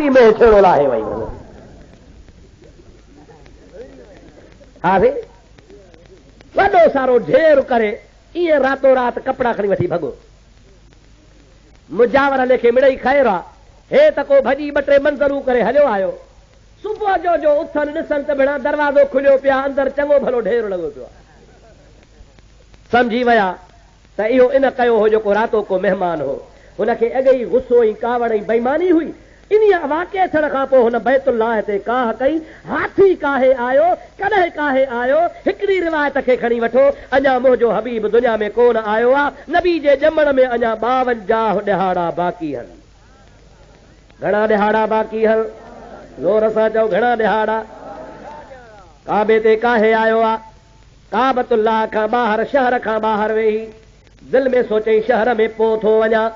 पानी में छेड़ो लाहे वही हाँ सी वॾो सारो ढेर करे ईअं रातो रात कपड़ा खणी वठी भॻो मुजावर लेखे मिड़ई ख़ैर आहे हे त को भॼी 2-3 मंज़रूं करे हलियो आयो सुबुह जो उथनि ॾिसनि त भेणा दरवाज़ो खुलियो पिया अंदरि चङो भलो ढेर लॻो पियो समझी विया त इहो इन कयो हो जेको रातो को महिमान हो हुनखे अॻे ई गुस्सो ऐं कावड़ ऐं बेईमानी हुई इन वाक़े थियण खां पोइ हुन बैतुल्लाह ते काह कई हाथी काहे आयो कॾहिं काहे आयो हिकिड़ी रिवायत खे खणी वठो अञा मुंहिंजो हबीब दुनिया में कोन आयो आहे नबी जे ॼमण में अञा 52 ॾिहाड़ा बाक़ी आहिनि घणा ॾिहाड़ा बाक़ी आहिनि ज़ोर सां चओ घणा ॾिहाड़ा काबे ते काहे आयो आहे काबतुल्लाह खां ॿाहिरि शहर खां ॿाहिरि वेही दिलि में सोचई शहर में पोइ थो वञा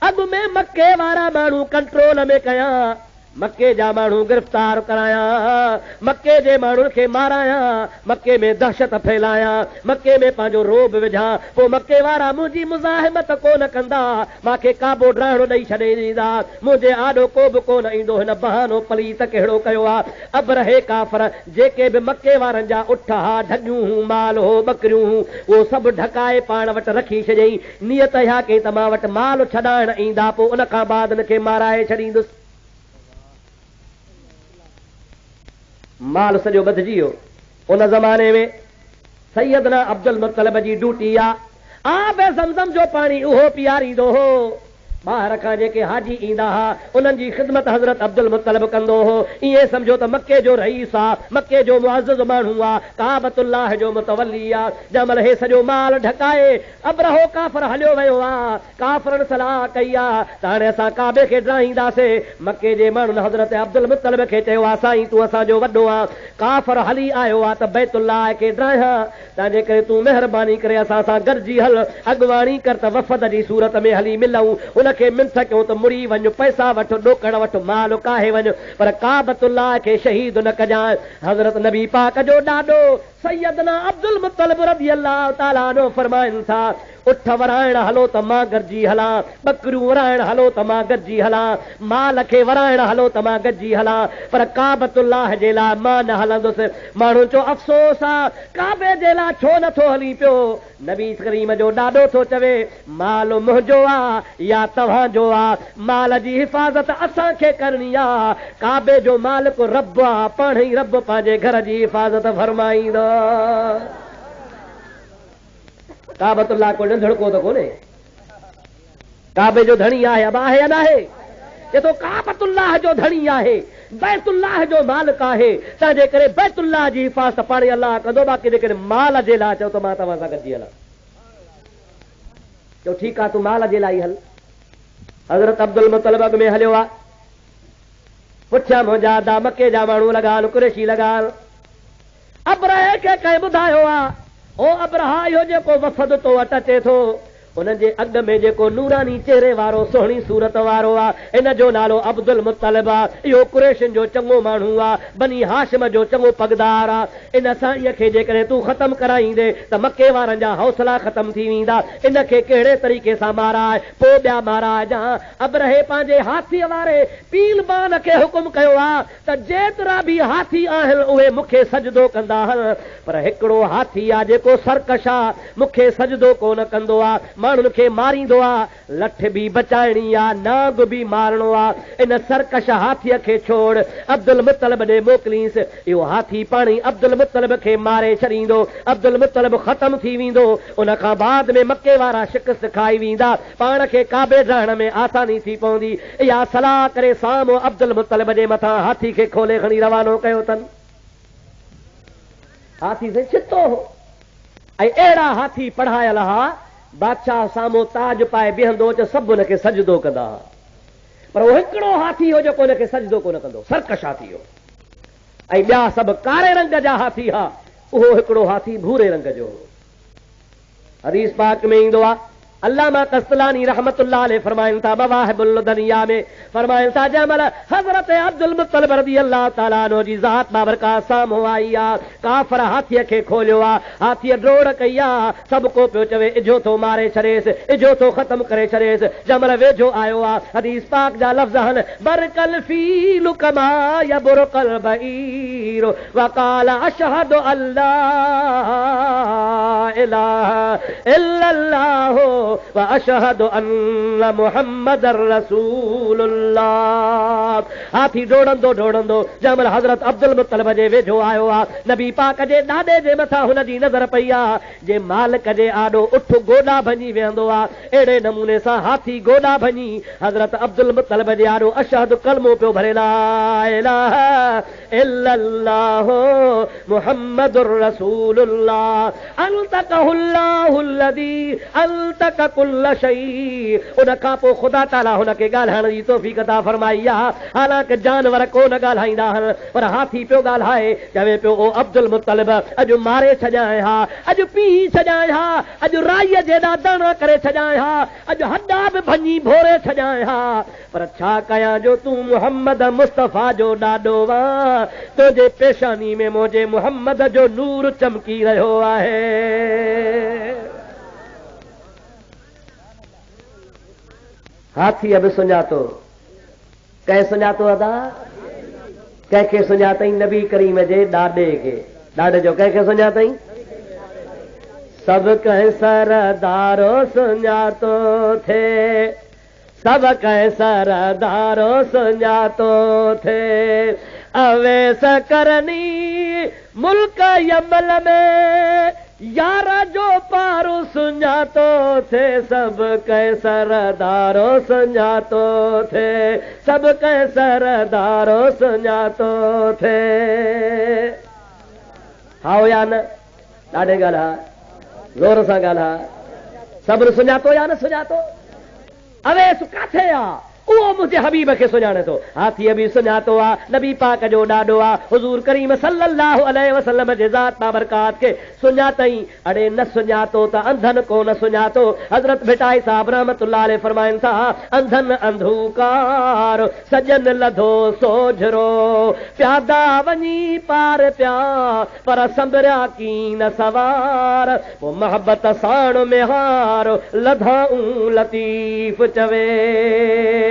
अॻु में मके वारा माण्हू कंट्रोल में कया मके जा माण्हू गिरफ़्तार कराया मके जे माण्हुनि खे माराया मके में दहशत फैलाया मके में पंहिंजो रोब विझा पोइ मके वारा मुंहिंजी मुज़ाहिमत कोन कंदा मूंखे काबो ड्राइणो ॾेई छॾे ॾींदा मुंहिंजे आॾो को बि कोन ईंदो हिन बहानो पलीत कहिड़ो कयो आहे अबरहे काफ़र जेके बि मके वारनि जा उठ हा ढगियूं हूं माल हो ॿकरियूं हूं उहो सभु ढकाए पाण वटि रखी छॾियईं नियत इहा कई त मां वटि माल छॾाइण ईंदा पोइ उन खां बाद हिनखे माराए छॾींदुसि माल सॼो ॿधिजी वियो उन ज़माने में सैयदना अब्दुल मुत्तलिब जी ड्यूटी आहे आबे ज़मज़म जो पाणी उहो पीआरींदो हो ॿाहिरि खां जेके हाजी ईंदा हुआ उन्हनि जी ख़िदमत हज़रत अब्दुल मुत्तलिब कंदो हो ईअं सम्झो त मके जो रईस आहे मके जो मुअज़्ज़ज़ माण्हू आहे काबतुल्लाह जो मुतवली आहे जंहिंमहिल हे सॼो माल ढकाए अबरहो काफ़र हलियो वियो आहे काफ़रनि सलाह कई आहे त हाणे असां काबे खे ड्राहींदासीं मके जे माण्हुनि हज़रत अब्दुल मुत्तलिब खे चयो आहे साईं तूं असांजो वॾो आहे काफ़र हली आयो आहे त बैतुल्लाह खे ड्राहियां तंहिंजे करे तूं महिरबानी करे असां सां गॾिजी हल अॻुवाणी कर त वफ़द जी सूरत में हली मिलूं उनखे मिंथ कयो त मुड़ी वञ पैसा वठ ॾोकण वठ माल काहे वञ पर काबतुल्लाह खे शहीद न कजांइ हज़रत नबी पाक जो ॾाॾो सैयदना अब्दुल मुत्तलिब रज़ी अल्लाह ताला अन्हु फरमाइनि था उठ वराइण हलो त मां गॾिजी हलां ॿकरियूं वराइण हलो त मां गॾिजी हलां माल खे वराइण हलो त मां गॾिजी हलां पर काबतुल्लाह जे लाइ मां न हलंदुसि माण्हू चो अफ़सोस आहे काबे जे लाइ छो नथो हली पियो नबी करीम जो ॾाॾो थो चवे माल मुंहिंजो आहे या तव्हांजो आहे माल जी हिफ़ाज़त असांखे करणी आहे काबे जो मालिक रब आहे पाण ई रब पंहिंजे घर जी हिफ़ाज़त फरमाईंदो काबतुल्लाह को नंढड़को त कोन्हे काबे जो धणी आहे अब आहे या न आहे ये तो काबतुल्लाह जो धणी आहे बैतुल्लाह जो मालिक आहे तंहिंजे करे बैतुल्लाह जी हिफ़ाज़त पाणे अलाह कंदो बाक़ी जेकॾहिं माल जे लाइ चओ त मां तव्हां सां गॾिजी हलां चओ ठीकु आहे तूं माल जे लाइ हल हज़रत अब्दुल मुत्तलिब अॻ में हलियो आहे पुठियां मुंहिंजा दा मके जा माण्हू लॻा कुरेशी लॻा अबरहे खे कंहिं ॿुधायो आहे ओ अबरहा इहो जेको वफ़द तो वटि अचे थो उन जे अॻ में जेको नूरानी चेहरे वारो सुहिणी सूरत वारो आहे इन जो नालो अब्दुल मुत्तलिब आहे इहो कुरैशियुनि जो चङो माण्हू आहे बनी हाशिम जो चङो पगदार आहे इन साईंअ खे जेकॾहिं तूं ख़तमु कराईंदे त मके वारनि जा हौसला ख़तमु थी वेंदा इनखे कहिड़े तरीक़े सां माराए पोइ ॿिया माराइजां अबरहे पंहिंजे हाथीअ वारे पीलबान खे हुकुम कयो आहे त जेतिरा बि हाथी आहिनि उहे मूंखे सजदो कंदा आहिनि पर हिकिड़ो हाथी आहे जेको सरकश आहे मूंखे सजदो कोन कंदो आहे माण्हुनि खे मारींदो आहे लठ बि बचाइणी आहे नाग बि मारणो आहे इन सरकश हाथीअ खे छोड़ अब्दुल मुत्तलिब ॾे मोकिलींसि इहो हाथी पाणी अब्दुल मुत्तलिब खे मारे छॾींदो अब्दुल मुत्तलिब ख़तमु थी वेंदो उन खां बाद में मके वारा शिकस्त खाई वेंदा पाण खे काबे ड्राइण में आसानी थी पवंदी इहा सलाह करे साम्हूं अब्दुल मुत्तलिब जे मथां हाथी खे खोले खणी रवानो कयो अथनि हाथी से छितो हो ऐं अहिड़ा हाथी पढ़ायल हा बादशाह साम्हूं ताज पाए बीहंदो त सभु हुनखे सजदो कंदा पर उहो हिकिड़ो हाथी हो जेको हुनखे सजदो कोन कंदो सरकश हाथी हो ऐं ॿिया सभु कारे रंग जा हाथी हा उहो हिकिड़ो हाथी भूरे रंग जो हदीस पाक में ईंदो आहे अल्लामा कस्तलानी रहमतुल्लाह अलैह फरमाइन था मवाहिबुल दुनिया में फरमाइन था जमल हजरत अब्दुल मुत्तलिब रज़ियल्लाहु ताला अन्हु जी ज़ात बाबरकात साम्हूं आई आ काफ़र हाथीअ खे खोलियो आ हाथीअ ड्रोड़ कई आ सबको पियो चवे इजो थो मारे छॾेसि इजो थो ख़त्म करे छॾेसि जमल वेझो आयो आ हदीस पाक जा लफ़्ज़ आहिनि बरकल फीलु कमा यबरकल बईर वक़ाल अशहदु अल्ला इलाहा इल्लल्लाह व अशहदु अन्न मुहम्मदर रसूलुल्लाह। हाथी डोड़ंदो जमल हज़रत अब्दुल मुत्तलिब जे वेझो आयो आ नबी पाक जे ॾाॾे जे मथां हुन जी नज़र पई आ जे मालिक जे आॾो उठ गोॾा भञी वेहंदो आ अहिड़े नमूने सां हाथी गोॾा भञी हज़रत अब्दुल मुत्तलिब जे आॾो अशहदु कलमो पियो भरे ला इलाहा इल्लल्लाह मुहम्मदुर रसूलुल्लाह अल्तक़हुल्लाहु अल्लज़ी अल्तक़ कुल्ल शै। उन खां पोइ ख़ुदा ताला हुनखे ॻाल्हाइण जी तौफ़ीक़ अता फरमाई आहे हालांकि जानवर कोन ॻाल्हाईंदा आहिनि पर हाथी पियो ॻाल्हाए चवे पियो ओ अब्दुल मुत्तलिब अॼु मारे छॾियां हा अॼु पी छॾियां हा अॼु राईअ जेॾा दाणा करे छॾियां हा अॼु हॾा बि भञी भोरे छॾियां हा पर छा कयां जो तूं मुहम्मद मुस्तफ़ा जो ॾाॾो वा तुंहिंजे पेशानी में मुंहिंजे मुहम्मद जो नूर चमकी रहियो आहे। हाथी अब सुञातो कंहिं सुञातो अदा कंहिंखे सुञातई नबी करीम जे ॾाॾे खे ॾाॾे जो कंहिंखे सुञातई सब कंहिं सरदारो सुञातो थे सब कंहिं सरदारो सुञातो थे अवेस करनी मुल्क यमल में यार जो पारो सुञातो थे सब कंहिं सरदारो सुञातो थे सब कंहिं सरदारो सुञातो थे। हाओ या न ॾाढे ॻाल्हाए ज़ोर सां ॻाल्हाए सब्र सुञातो या न सुञातो अवेस काथे आ उहो मुंहिंजे हबीब खे सुञाणे थो हाथीअ बि सुञातो आहे नबी पाक जो ॾाॾो आहे हुज़ूर करीम सल्लल्लाहु अलैहि वसल्लम जे ज़ात बाबरकात खे सुञातई अड़े न सुञातो त अंधन को न सुञातो हज़रत भिटाई साहब रहमतुल्लाह अलैहि फरमाइनि था अंधन अंधूकार सजन लधो सोझरो प्यादा वञी पार पिया पर संभरिया कीन सवार पोइ मोहबत साण में हार लधाऊं लतीफ़ चवे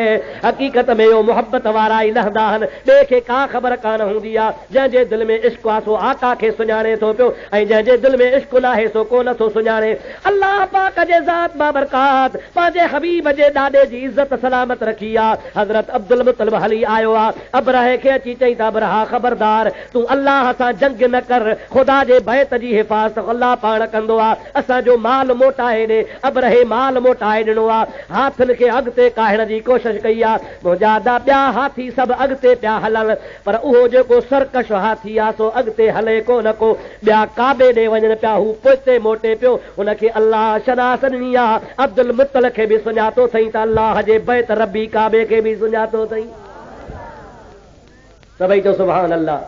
हकीकत में यो मोहब्बत वारा ई लहंदा आहिनि ॿिए खे का ख़बर कान हूंदी आहे जंहिंजे दिलि में इश्क आहे सो आका खे सुञाणे थो पियो ऐं जंहिंजे दिलि में इश्क नाहे सो को नथो सुञाणे। अल्लाह पाक जे ज़ात बाबरकात पंहिंजे हबीब जे ॾाॾे जी इज़त सलामत रखी आहे हज़रत अब्दुल मुत्तलिब हली आयो आहे अबरहे खे अची चई त अबरहा ख़बरदार तूं अल्लाह सां जंग न कर ख़ुदा जे बैत जी हिफ़ाज़त अल्लाह पाण कंदो आहे असांजो माल मोटाए ॾे अबरहे माल मोटाए ॾिनो आहे हाथनि खे अॻिते काइण जी कोशिशि कई आहे मुंहिंजा ॿिया हाथी सभु अॻिते पिया हलनि पर उहो जेको सरकश हाथी आहे सो अॻिते हले कोन को ॿिया काबे ॾे वञनि पिया हू पोइते मोटे पियो हुनखे अल्लाह शनास ॾिनी आहे अब्दुल मुत्तलिब खे बि सुञातो अथई त अल्लाह जे बैत रबी काबे खे बि सुञातो अथई सभई चओ सुभान अल्लाह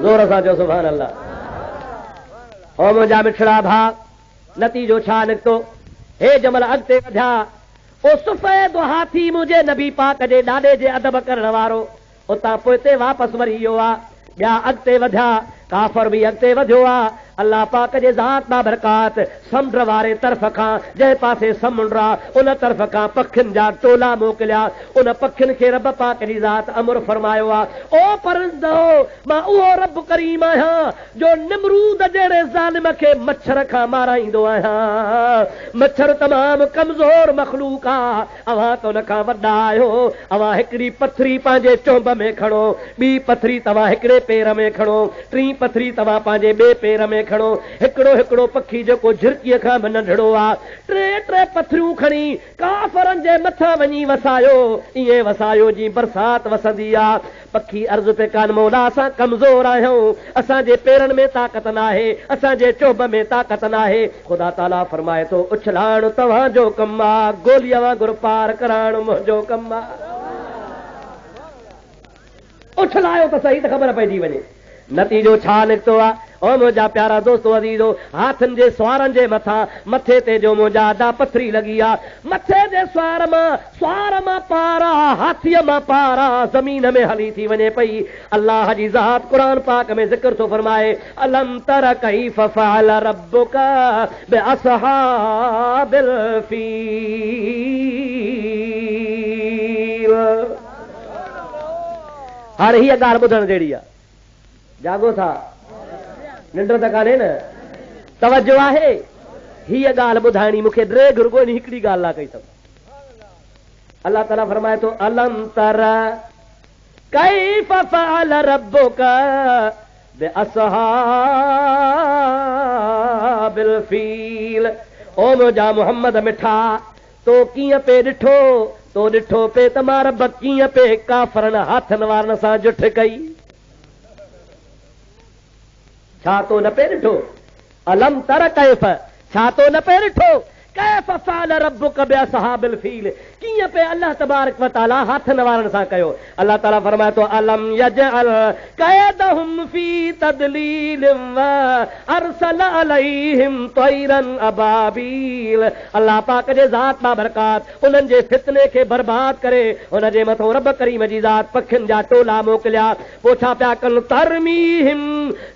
ज़ोर सां चओ सुभान अल्लाह। ओ मुंहिंजा मिठड़ा भाउ नतीजो छा निकितो हे जमल अॻिते वधिया ओ सफ़ेद हाथी मुंहिंजे नबी पाक जे ॾाॾे जे अदब करण वारो उतां पोइते वापसि वरी वियो आहे ॿिया अॻिते वधिया काफ़र बि अॻिते वधियो आहे अल्लाह पाक जे ज़ात बाबरकात समुंड वारे तरफ़ खां जंहिं पासे समुंड आहे उन तरफ़ खां पखियुनि जा टोला मोकिलिया उन पखियुनि खे रब पाक जी ज़ात अमर फरमायो आहे ओ परिंदो मां उहो रब करीम आहियां जो निमरूद जहिड़े ज़ालिम खे मच्छर खां माराईंदो आहियां मच्छर तमामु कमज़ोर मख़लूक आहे अवां त उन खां वॾा आहियो अवां हिकिड़ी पथरी पंहिंजे चोंब में खणो ॿी पथरी तव्हां हिकिड़े पेर में खणो टी पथरी तव्हां पंहिंजे ॿिए पेर में खणो हिकिड़ो हिकिड़ो पखी जेको झिरकीअ खां बि नंढड़ो आहे टे पथरियूं खणी काफ़रनि जे मथां वञी वसायो ईअं वसायो जी बरसात वसंदी आहे पखी अर्ज़ पे कान मौला असां कमज़ोर आहियूं असांजे पेरनि में ताक़त नाहे असांजे चोब में ताक़त नाहे ख़ुदा ताला फरमाए थो उछलाइण तव्हांजो कमु आहे गोलीअ वांगुरु पार कराइण मुंहिंजो कमु आहे उछलायो त सही त ख़बर पइजी वञे नतीजो छा निकितो आहे ओ मुंहिंजा प्यारा दोस्तो अज़ीज़ो, हाथनि जे स्वारनि जे मथां मथे ते जो मुंहिंजा अदा पथरी लॻी आहे, मथे जे स्वार मां पारा हाथीअ मां पारा ज़मीन में हली थी वञे पई। अल्लाह जी ज़ात क़ुरान पाक में ज़िक्र थो फरमाए, अलम तर कैफ़ फ़अल रब्बुक बिअस्हाबिल फील। हाणे हीअ ॻाल्हि ॿुधण जहिड़ी आहे। जागो था, निंड त कान्हे न, तवजो आहे। हीअ ॻाल्हि ॿुधाइणी मूंखे ड्रे घुरगो हिकिड़ी ॻाल्हि न कई अथव। अल्लाह ताला फरमाए थो, अलम तर कैफ़ फ़अल रब्बुक बिअस्हाबिल फील। ओ मुंहिंजा मोहम्मद मिठा, तो कीअं पे ॾिठो, तो ॾिठो पे त मां रब कीअं पे काफ़रनि हाथनि वारनि सां जुठ कई। छा तो न पे ॾिठो? अलम तर कैफ़, छा तो न पे ॾिठो? कैफ़ फ़अल रब्बुक बिअस्हाबिल फील, कीअं पे अल्लाह तबारक व तआला हाथनि वारनि सां कयो। अल्लाह ताला फरमाए थो, अलम यजअल कैदहुम फी तदलील व अरसल अलैहिम तैरन अबाबील। अल्लाह पाक जे ज़ात बाबरकात उन्हनि जे फितने खे बर्बाद करे उन जे मथां रब करीम जी ज़ात पखियुनि जा टोला मोकिलिया। पोइ छा पिया कनि? तरमीहिम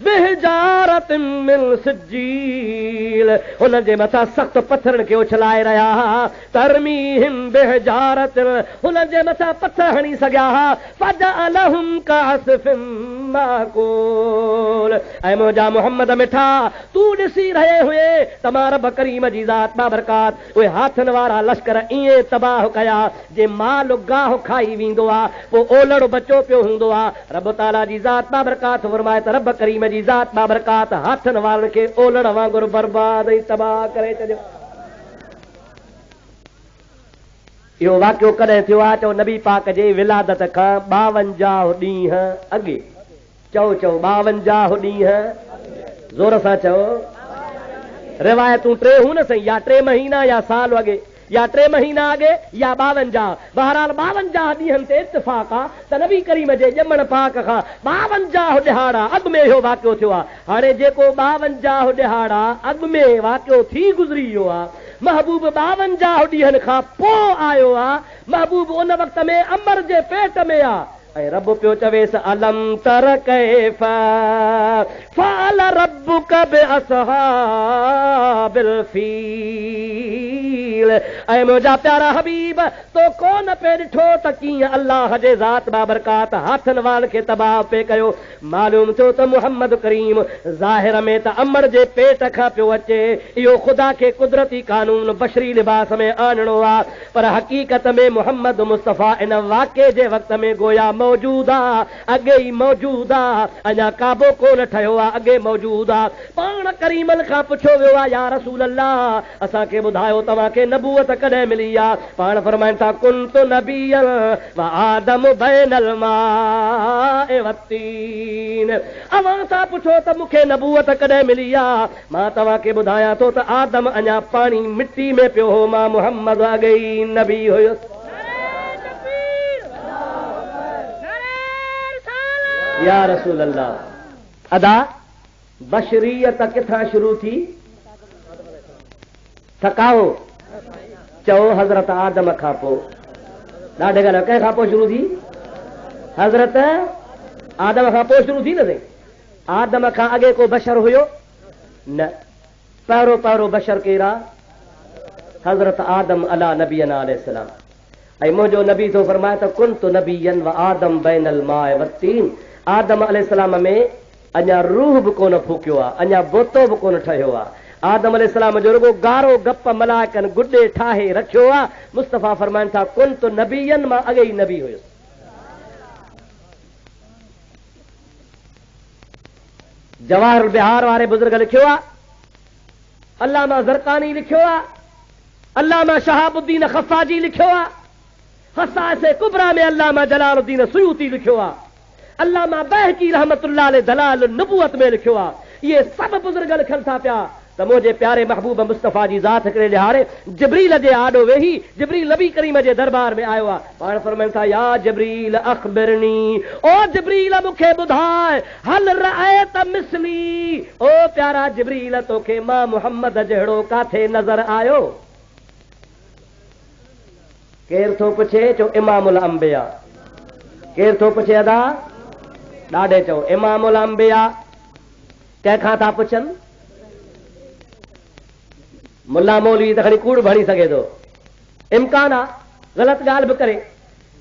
बिहिजारतिन मिन सिज्जील, उन जे मथां सख़्त पथरनि खे उछलाए रहिया हा। तरमीहिम बिहिजारत, हुन जे मथां पथर हणी सघिया हा। फजअलहुम कअस्फिन माकूल। ऐं मुंहिंजा मोहम्मद मिठा, तूं ॾिसी रहे हुए त मां रब करीम जी ज़ात बाबरकात उहे हाथनि वारा लश्कर ईअं तबाह कया जे माल गाह खाई वेंदो आहे, पोइ ओलड़ बचो पियो हूंदो आहे। रब ताला जी ज़ात बाबरकात फरमाए त रब करीम जी ज़ात बाबरकात हाथनि वारनि खे ओलड़ वांगुरु बर्बाद ऐं तबाह करे छॾियो। इहो वाक़ियो कॾहिं थियो आहे? चओ नबी पाक जे विलादत खां 52 ॾींहं अॻे। चओ 52 ॾींहं, ज़ोर सां चओ। रिवायतूं 3 हूं न सही, या 3 महीना या साल अॻे, या 3 महीना अॻे या 52। बहरहाल 52 ॾींहंनि ते इत्तिफ़ाक़ आहे त नबी करीम जे ॼमण पाक खां 52 ॾिहाड़ा अॻु में इहो वाक़ियो थियो आहे। हाणे जेको 52 ॾिहाड़ा अॻु में वाक़ियो थी गुज़री वियो आहे, महबूब 52 ॾींहंनि खां पोइ आयो आहे। महबूब उन वक़्त में अमर जे पेट में आहे ऐं रब पियो चवेसि, अलम तर कैफ़ फ़अल रब्बुक बिअस्हाबिल फील। ऐं मुंहिंजा प्यारा हबीब, तो कोन पे ॾिठो त कीअं अल्लाह जे ज़ात बाबरकात हाथनि वारनि खे तबाह पे कयो। मालूम थियो त मुहम्मद करीम ज़ाहिर में त अमर जे पेट खां पियो अचे, इहो ख़ुदा खे कुदरती कानून बशरी लिबास में आणणो आहे, पर हक़ीक़त में मुहम्मद मुस्तफ़ा इन वाक़े जे वक़्त में गोया मौजूद आहे, अॻे ई मौजूद आहे, अञा काबो कोन ठहियो आहे, अॻे मौजूद आहे। पाण करीमनि खां पुछियो वियो आहे, या रसूल अल्लाह, असांखे ॿुधायो तव्हांखे नबूअत कॾहिं मिली आहे? पाण फरमाइनि था, कुंतु नबिय्यन व आदम बैनल माए वत्तीन। अवां सां पुछो त मूंखे नबूअत कॾहिं मिली आहे? मां तव्हांखे ॿुधायां थो त आदम अञा पाणी मिट्टी में पियो हो, मां मुहम्मद अॻे ई नबी हुयुसि। या रसूल अल्लाह, अदा बशरीयत किथां शुरू थी? थकाओ, चओ हज़रत आदम खां पोइ। ॾाढे ॻाल्हि कंहिं खां पोइ शुरू थी? हज़रत आदम खां पोइ शुरू थी न साईं। आदम खां अॻे को बशर हुयो न। पहिरों बशर केरु आहे? हज़रत आदम अला नबीना अलैहिस्सलाम। ऐं मुंहिंजो नबी थो फरमाए त कुंतु नबियन व आदम बैनल माए वत्तीन। आदम अलैहिस्सलाम में अञा रूह बि कोन फूकियो आहे, अञा बोतो बि कोन ठहियो आहे। आदम अलैहिस्सलाम जो रुगो गारो गप मलाइकनि गुॾे ठाहे रखियो आहे। मुस्तफ़ा फरमाइनि था, कुंतु नबियन, मां अॻे ई नबी हुयुसि। जवाहर बिहार वारे बुज़ुर्ग लिखियो आहे, अल्लामा ज़रकानी लिखियो आहे, अल्लामा शहाबुद्दीन ख़फ़ाजी लिखियो आहे, हसाइस कुबरा में अल्लामा जलालुद्दीन सुयूती लिखियो आहे, अल्लामा बहकी रहमतुल्लाह अलैह दलाल नबूवत में लिखियो आहे। इहे सभु बुज़ुर्ग लिखनि था पिया त मुंहिंजे प्यारे महबूब मुस्तफ़ा जी ज़ात हिकिड़े ॾिहाड़े जिब्रील जे आॾो वेही जिब्रील नबी करीम जे दरबार में आयो आहे। पाण फरमाइनि था या जिब्रील अख़बिरनी, ओ जिब्रील मूंखे ॿुधाए हल रअयत मिसली, ओ प्यारा जिब्रील तोखे मां मुहम्मद जहिड़ो काथे नज़र आयो? केरु थो पुछे? चओ इमामुल अंबिया। केरु थो पुछे? अदा ॾाढे चओ इमामुल अंबिया। कंहिंखां था पुछनि? मुल्ला मौलवी त खणी कूड़ भणी सघे थो, इम्कान आहे ग़लति ॻाल्हि बि करे,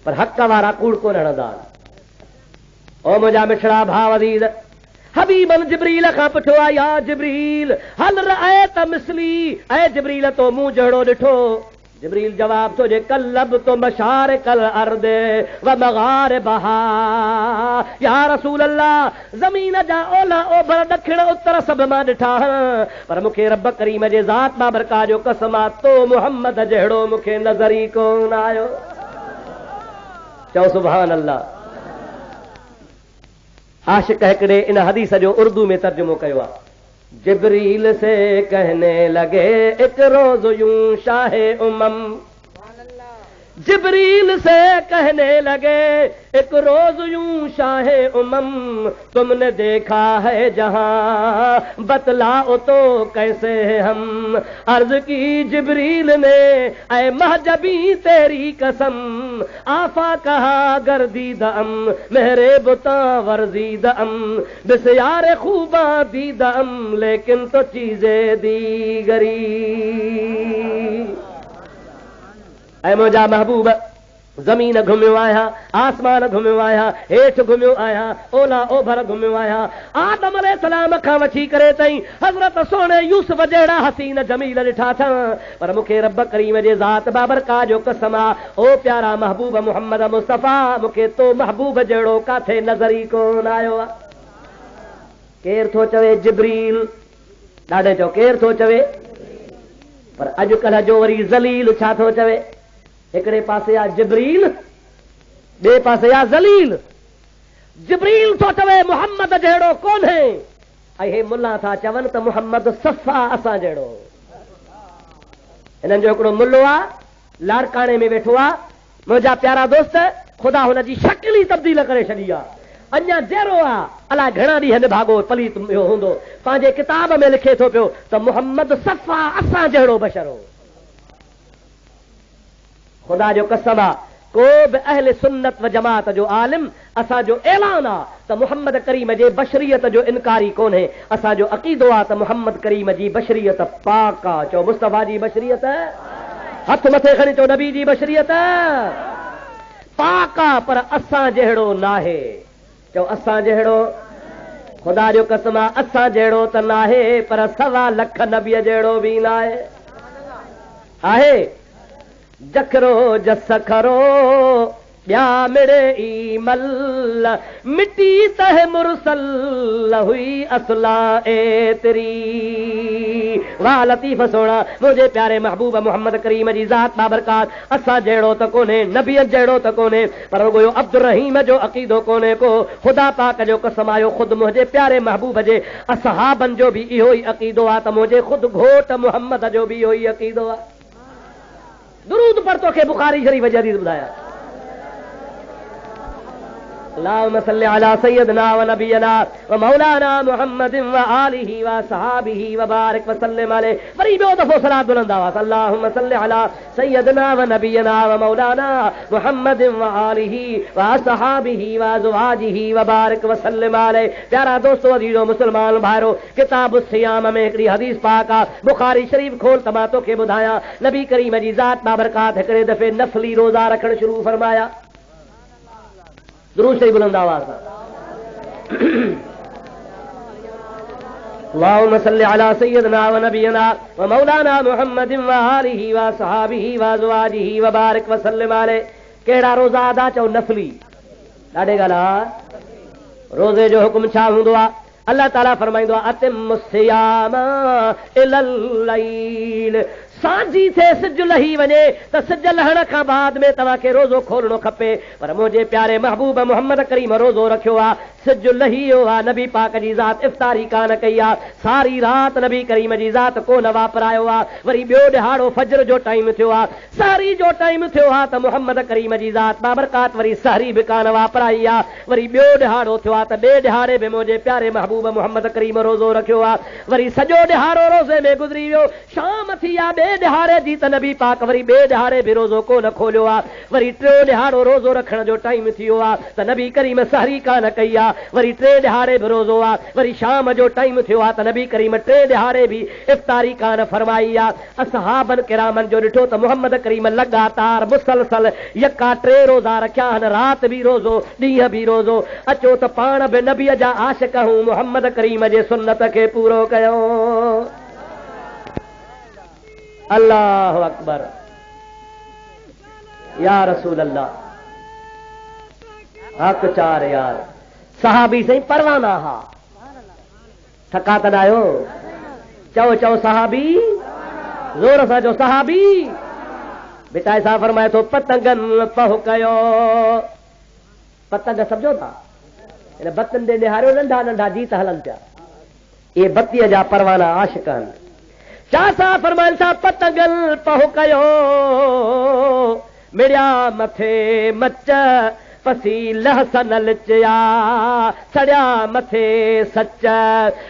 पर हक़ वारा कूड़ कोन हणंदा। ओ मुंहिंजा मिठड़ा भाउ अज़ीज़, हबीबन जिब्रील खां पुछो आहे या जिब्रील हल रअयत मिसली, ऐं जिब्रील तो मूं जहिड़ो ॾिठो? जिब्रील जवाब थो ॾे कल्लब तो मशारिकल अर्द व मगारिबहा, या रसूल अल्लाह ज़मीन जा ओलह ओभर ॾखिण उत्तर सभु मां ॾिठा, पर मूंखे रब करीम जे ज़ात मां बरका जो कसम आहे तो मुहम्मद जहिड़ो मूंखे नज़र ई कोन आयो। चओ सुभान अल्लाह। आशिक हिकिड़े इन हदीस जो उर्दू में तर्जुमो कयो आहे। जिब्रील से कहने लगे एक रोज यूं शाहे उमम, जिब्रील से कहने लगे एक रोज यूं शाहे उमम, तुमने देखा है जहां बतलाओ तो कैसे हम, अर्ज की जिब्रील ने ऐ महजबी तेरी कसम, आफा कहा गर्दीदम मेरे बुता वर्जीदम, बिस्यार खूबा दीदम लेकिन तो चीजें दीगरी। ऐ मुंहिंजा महबूब ज़मीन घुमियो आहियां, आसमान घुमियो आहियां, हेठि घुमियो आहियां, ओला ओभर घुमियो आहियां, आदम अलैहिस्सलाम खां वठी करे ताईं हज़रत सोणे यूसुफ जहिड़ा हसीन जमील ॾिठा अथनि, पर मूंखे रब करीम जे ज़ात बाबरका जो कसम आहे, ओ प्यारा महबूब मुहम्मद मुस्तफ़ा मूंखे तो महबूब जहिड़ो काथे नज़र ई कोन आयो आहे। केरु थो चवे? जिब्रील। ॾाढे चओ केरु थो चवे? पर अॼुकल्ह जो वरी ज़लील छा थो चवे? हिकिड़े पासे आहे जिब्रील, ॿिए पासे आहे ज़लील। जिब्रील थो चवे मुहम्मद जहिड़ो कोन्हे, ऐं हे मुल्ला था चवनि त मुहम्मद सफ़ा असां जहिड़ो। हिननि जो हिकिड़ो मुल्लो आहे लाड़काणे में वेठो आहे, मुंहिंजा प्यारा दोस्त, ख़ुदा हुनजी शक्ल ई तब्दील करे छॾी आहे, अञा जहिड़ो आहे अलाए घणा ॾींहं निभागो पलीत हूंदो, पंहिंजे किताब में लिखे थो पियो त मुहम्मद सफ़ा असां जहिड़ो बशर हो। ख़ुदा जो कसम आहे को बि अहले सुन्नत व जमात जो आलिम असांजो ऐलान आहे त मुहम्मद करीम जे बशरियत जो इनकारी कोन्हे, असांजो अक़ीदो आहे त मुहम्मद करीम जी बशरियत पाक आहे। चओ मुस्तफ़ा जी बशरियत, हथ मथे खणी चओ नबी जी बशरियत पाक आहे, पर असां जहिड़ो नाहे। चओ असां जहिड़ो, ख़ुदा जो कसम आहे असां जहिड़ो त नाहे, पर 1.25 लख नबीअ जहिड़ो बि नाहे। आहे जखरो जस खरो ॿिया मिड़े ई मल, मिटी तह मुरसल हुई असला एतरी। वाह लतीफ़ सोणा मुंहिंजे प्यारे महबूब मुहम्मद करीम जी ज़ात बाबरकात असां जहिड़ो त कोन्हे, नबीअ जहिड़ो त कोन्हे, पर रुॻो अब्दुर रहीम जो अक़ीदो कोन्हे को। ख़ुदा पाक जो कसम आयो ख़ुदि मुंहिंजे प्यारे महबूब जे असहाबनि जो बि इहो ई अक़ीदो आहे त मुंहिंजे ख़ुदि घोट मुहम्मद जो बि इहो ई अक़ीदो आहे। दुरूद पर तोखे बुखारी शरीफ जी हदीस ॿुधाया। अल्लाहुम्मा सल्लि अला सय्यदना व नबियना व मौलाना मुहम्मदिन व आलिहि व सहाबिहि व बारिक व सल्लिम अलैहि। वरी ॿियो दफ़ो सलात बुलंद आवाज़, अल्लाहुम्मा सल्लि अला सय्यदना व नबियना व मौलाना मुहम्मदिन व आलिहि व सहाबिहि व अज़वाजिहि व बारिक व सल्लिम अलैहि। प्यारा दोस्तों, अज़ीज़ो मुस्लमान भाइरो, किताब सियाम में हिकिड़ी हदीस पाक आहे, बुखारी शरीफ खोल त मां तोखे ॿुधायां। नबी करीम जी ज़ात बाबरकात हिकिड़े दफ़े नफ़ली रोज़ा रखणु शुरू फरमाया। दुरूद शरीफ बुलंद आवाज़ सां। अल्लाहुम्मा सल्लि अला सय्यदना व नबियना व मौलाना मुहम्मदिन व आलिहि व सहाबिहि व अज़वाजिहि व बारिक व सल्लिम अलैहि। कहिड़ा रोज़ा अदा? चओ नफ़ली। ॾाढे ॻाल्हि, रोज़े जो हुकुम छा हूंदो आहे? अल्लाह ताला फरमाईंदो आहे अतिम्मु सियाम इलल लैल। सांझी थे सिज लही वञे त सिज लहण खां बाद में तव्हांखे रोज़ो खोलणो खपे, पर मुंहिंजे प्यारे महबूब मुहम्मद करीम रोज़ो रखियो आहे सिज लही वियो आहे, नबी पाक जी ज़ात इफ़्तारी कान कई आहे, सारी रात नबी करीम जी ज़ात कोन वापरायो आहे। वरी ॿियो ॾिहाड़ो फजर जो टाइम थियो आहे, सहरी जो टाइम थियो आहे त मुहम्मद करीम जी ज़ात बाबरकात वरी सहरी बि कान वापराई आहे। वरी ॿियो ॾिहाड़ो थियो आहे त ॿिए ॾिहाड़े में मुंहिंजे प्यारे महबूब मुहम्मद करीम रोज़ो रखियो आहे। वरी सॼो ॾिहाड़ो रोज़े में गुज़री वियो, शाम थी आहे ॿिए ॾिहाड़े जी त नबी पाक वरी ॿिए ॾिहाड़े बि रोज़ो कोन खोलियो आहे। वरी टियों ॾिहाड़ो रोज़ो रखण जो टाइम थी वियो आहे त नबी करीम सहरी कान कई आहे। वरी टे ॾिहाड़े बि रोज़ो आहे। वरी शाम जो टाइम थियो आहे त नबी करीम टे ॾिहाड़े बि इफ़्तारी कान फरमाई आहे। असहाबन किरामन जो ॾिठो त मुहम्मद करीम लगातार मुसलसल यका टे रोज़ा रखिया आहिनि, राति बि रोज़ो ॾींहं बि रोज़ो। अचो त पाण बि नबीअ जा आशिक़ हूं, मुहम्मद करीम जे सुन्नत खे पूरो कयो। अल्लाहु अकबर, या रसूल अल्लाह, हक़ चार यार। सहाबी सही परवाना हा, थका त न आहियो? चओ चओ सहाबी, ज़ोर सां चओ सहाबी। बेटा ऐसा फरमाए थो पतंगन पह कयो। पतंग सम्झो था, इन बतन ते निहारियो, नंढा नंढा जीत हलन पिया, ये बत्तीअ जा परवाना आशिक़ आहिनि। छा सा फरमाइनि था पतंगन पह कयो, मिड़िया मथे मच पसी लहसन लिचिया, सड़िया मथे सच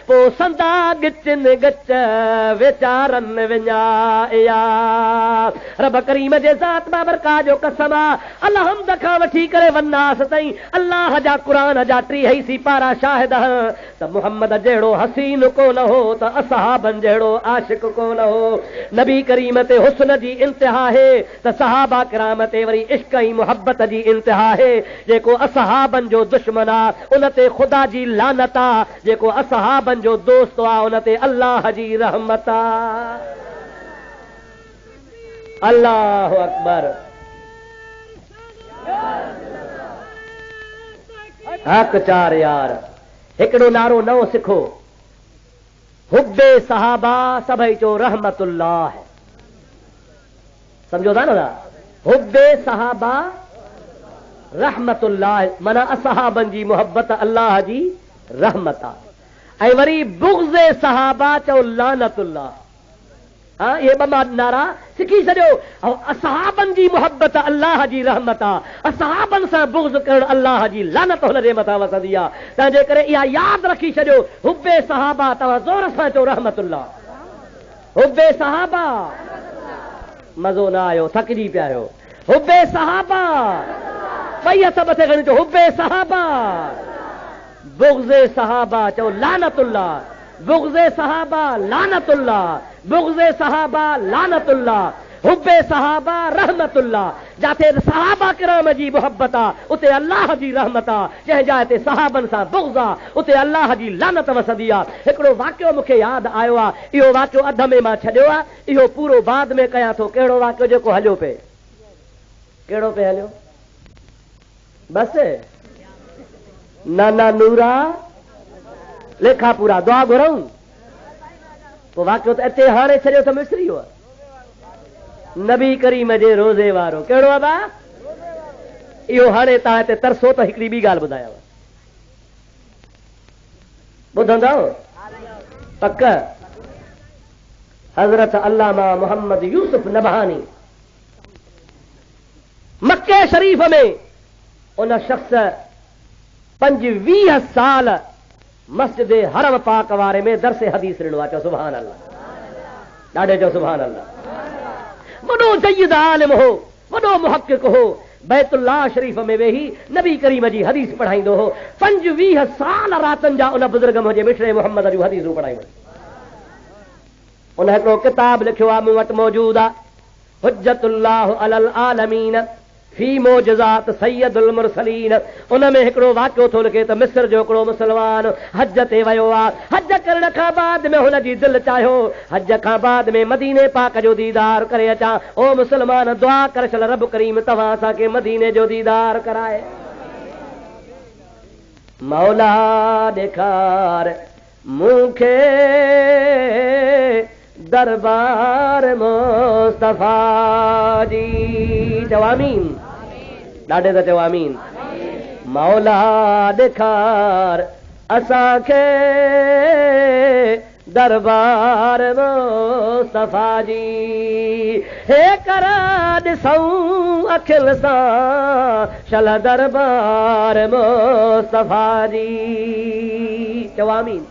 पो संदा गिचन गच वेचारन विञाया। रब करीम जे ज़ात बाबरका जो कसम आ, अल्लाह हमद खां वठी करे वन्नास ताईं अल्लाह जा क़ुरान जा 30 सिपारा शाहिद त मुहम्मद जहिड़ो हसीन कोन हो, त असहाबन जहिड़ो आशिक़ कोन हो। नबी करीम ते हुस्न जी इंतिहा है त सहाबा किराम ते वरी इश्क ऐं मुहब्बत जी इंतिहा है। जेको असहाबन जो दुश्मन आ उन ते ख़ुदा जी लानत आ, जेको असहाबन जो दोस्त आ उन ते अल्लाह जी रहमत आ। अल्लाहु अकबर, हक़ चार यार। हिकिड़ो नारो नओं सिखो, हुब्बे सहाबा सभई चो रहमतुल्लाह। समझो था न, हुब्बे सहाबा रहमतुल्लाह माना असहाबन जी मोहब्बत अल्लाह जी रहमत आहे। ऐं वरी बुग़्ज़े सहाबा चओ लानतुल्लाह। हाँ, ये ॿ नारा सिखी छॾियो। असहाबन जी मोहब्बत अल्लाह जी रहमत आहे, असहाबन सां बुग़्ज़ करणु अल्लाह जी लानत हुन जे मथां वसंदी आहे। तंहिंजे करे इहा यादि रखी छॾियो, हुब्बे सहाबा, तव्हां ज़ोर सां चओ रहमतुल्लाह। हुब्बे सहाबा, मज़ो न आयो, थकिजी पिया आहियो। हुब्बे सहाबा, ॿई हथ मथे खणी चओ हुब्बे सहाबा। बुग़्ज़े सहाबा चओ लानतुल्लाह, बुग़्ज़े सहाबा लानतुल्लाह, बुग़्ज़े सहाबा लानतुल्लाह, हुब्बे सहाबा रहमतुल्लाह। जाते सहाबा किराम जी मोहब्बत आ उते अल्लाह जी रहमत आ, जंहिं जाइ ते सहाबन सां बुग़्ज़ आ उते अल्लाह जी लानत वसंदी आ। हिकिड़ो वाक़ियो मूंखे यादि आयो आहे, इहो वाक़ियो अध में मां छॾियो आहे, इहो पूरो बाद में कयां थो। कहिड़ो वाक़ियो जेको हलियो पे, कहिड़ो पे हलियो? बस नाना नूरा लेखा पूरा दुआ घुरऊं। पोइ वाक़ियो त हिते हाणे छॾियो त मिस्री वियो आहे। नबी करीम जे रोज़े वारो कहिड़ो आहे बा? इहो हाणे तव्हां हिते तरसो त हिकिड़ी ॿी ॻाल्हि ॿुधायांव, ॿुधंदव पक। हज़रत अल्लामा मोहम्मद यूसुफ नबहानी मक्के शरीफ में उन शख्स 25 साल मस्जिद हरम पाक वारे में दरसे हदीस ॾिनो आहे। चओ सुभान अल्लाह, ॾाढे चओ सुभान अल्लाह। वॾो जय्यद आलिम हो, वॾो मुहक़िक़ हो, बैतुल्लाह शरीफ में वेही नबी करीम जी हदीस पढ़ाईंदो हो। 25 साल रातनि जा उन बुज़ुर्ग मुंहिंजे मिठड़े मोहम्मद जूं हदीसूं पढ़ाईंदो। उन हिकिड़ो किताब लिखियो आहे, मूं वटि मौजूद आहे, हुज्जतुल्लाह अलल आलमीन फी मोजज़ात सैयदुल मुरसलीन। उन में हिकिड़ो वाक़ियो थो लिखे त मिस्र जो हिकिड़ो मुसलमान हज ते वियो आहे। हज करण खां बाद में हुन जी दिलि चाहियो हज खां बाद में मदीने पाक जो दीदार करे अचां। ओ मुसलमान दुआ कर छल, रब करीम तव्हां असांखे मदीने जो दीदार कराए। मौला ॾेखार मूंखे दरबार मुस्तफा जी। चओ आमीन, ॾाढे त चओ आमीन। मौला ॾेखार असांखे दरबार मुस्तफा जी हे करा ॾिसूं अखिल सां शल दरबार मुस्तफा जी। चओ आमीन।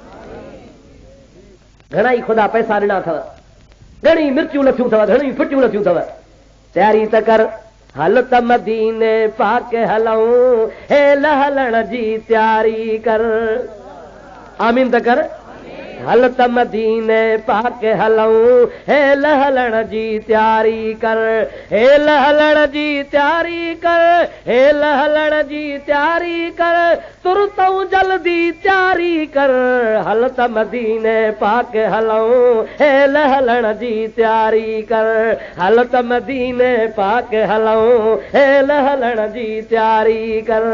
घणा ई ख़ुदा पैसा ॾिना अथव, घणी मिर्चूं लथियूं अथव, घणी फिटियूं लथियूं अथव, तयारी त कर हल त मदीने पाक हलऊं हे हलण जी तयारी कर। आमीन त कर। हल त मदीने पाक हलऊं हे हलण जी तयारी कर, हे हलण जी तयारी कर, हे हलण जी तयारी कर, तुरतऊं जल्दी तयारी कर। हल त मदीने पाक हलऊं हे हलण जी तयारी कर, हल त मदीने पाक हलऊं हे हलण जी तयारी कर।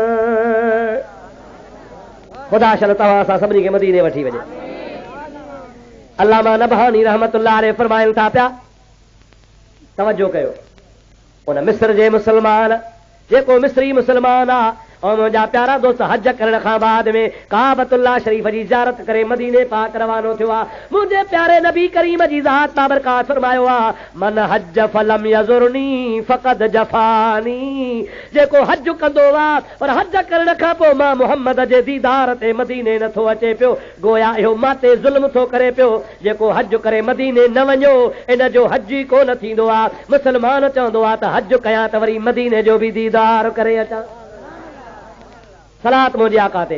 ख़ुदा शल तव्हां असां सभिनी खे मदीने वठी वञे। अल्लामा नबहानी रहमतुल्लाह अलैह फरमाइनि था पिया, तवजो कयो, उन मिस्र जे मुसलमान जेको मिस्री मुसलमान आहे ऐं मुंहिंजा प्यारा दोस्त हज करण खां बाद में काबतुल्लाह शरीफ़ जी ज़ियारत करे मदीने पाक रवानो थियो आहे। मुंहिंजे प्यारे नबी करीम जी ज़ात बाबरकात फरमायो आहे, मन हज फलम यज़ुरनी फ़क़द जफ़ानी। जेको हज कंदो आहे पर हज करण खां पोइ मां मुहम्मद जे दीदार ते मदीने नथो अचे पियो, गोया इहो माते ज़ुल्म थो करे पियो। जेको हज करे मदीने न वञो इन जो हज ई कोन थींदो आहे। मुसलमान चवंदो आहे त हज कयां त वरी मदीने जो बि दीदार करे अचां। सलात मुझे आका ते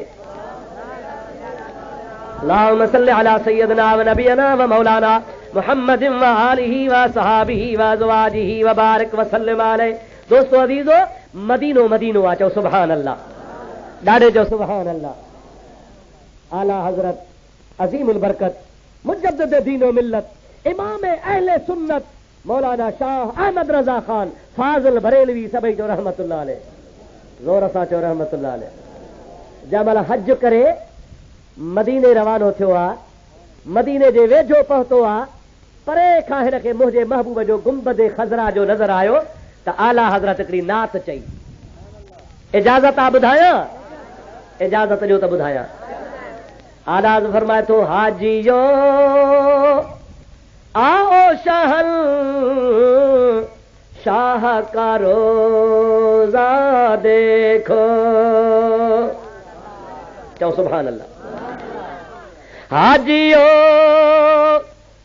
अल्लाहुम्मा सल्लि अला सय्यदना व नबियना व मौलाना मुहम्मदिन व आलिही व सहाबिही व अज़वाजिही व बारिक व सल्लिम अलैहि। दोस्तों अजीजो, मदीनो मदीनो आ, चओ सुभान अल्लाह, ॾाढे चओ सुभान अल्लाह। आला हज़रत अज़ीमुल बरकत मुजद्दिद दीनो मिल्लत इमाम अहले सुन्नत मौलाना शाह अहमद रज़ा खान फाज़िल बरेलवी सभई जो रहमतुल्लाह अलैह, ज़ोर सां चओ रहमतुल्लाह अलैह। जमल हज करे मदीने रवानो थियो आहे, मदीने जे वेझो पहुतो आहे, परे खां हिन खे मुंहिंजे महबूब जो गुंबद खज़रा जो नज़र आयो त आला हज़रत हिकिड़ी नात चई। इजाज़त आहे ॿुधायां? इजाज़त ॾियो त ॿुधायां। आला फरमाए थो, हाजियो आओ शाहल शाह का रोजा देखो, चलो सुभान अल्लाह। हाजियो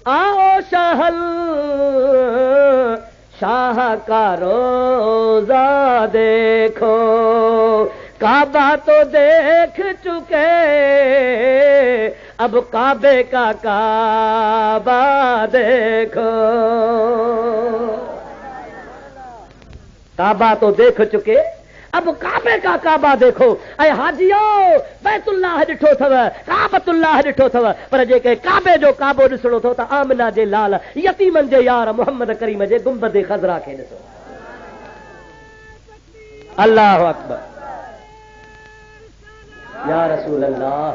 आओ शाहल शाह का रोजा देखो, काबा तो देख चुके अब काबे का काबा देखो। काबा तो देख चुके अब काबे का काबा देखो। ऐं हाजियो बैतुल्लाह ॾिठो अथव, काबतुल्लाह ॾिठो अथव, पर जेके काबे जो काबो ॾिसणो अथव त आमिना जे लाल यतीमन जे यार मोहम्मद करीम जे गुंबद खज़रा खे ॾिसो। अल्लाहु अकबर, या रसूल अल्लाह,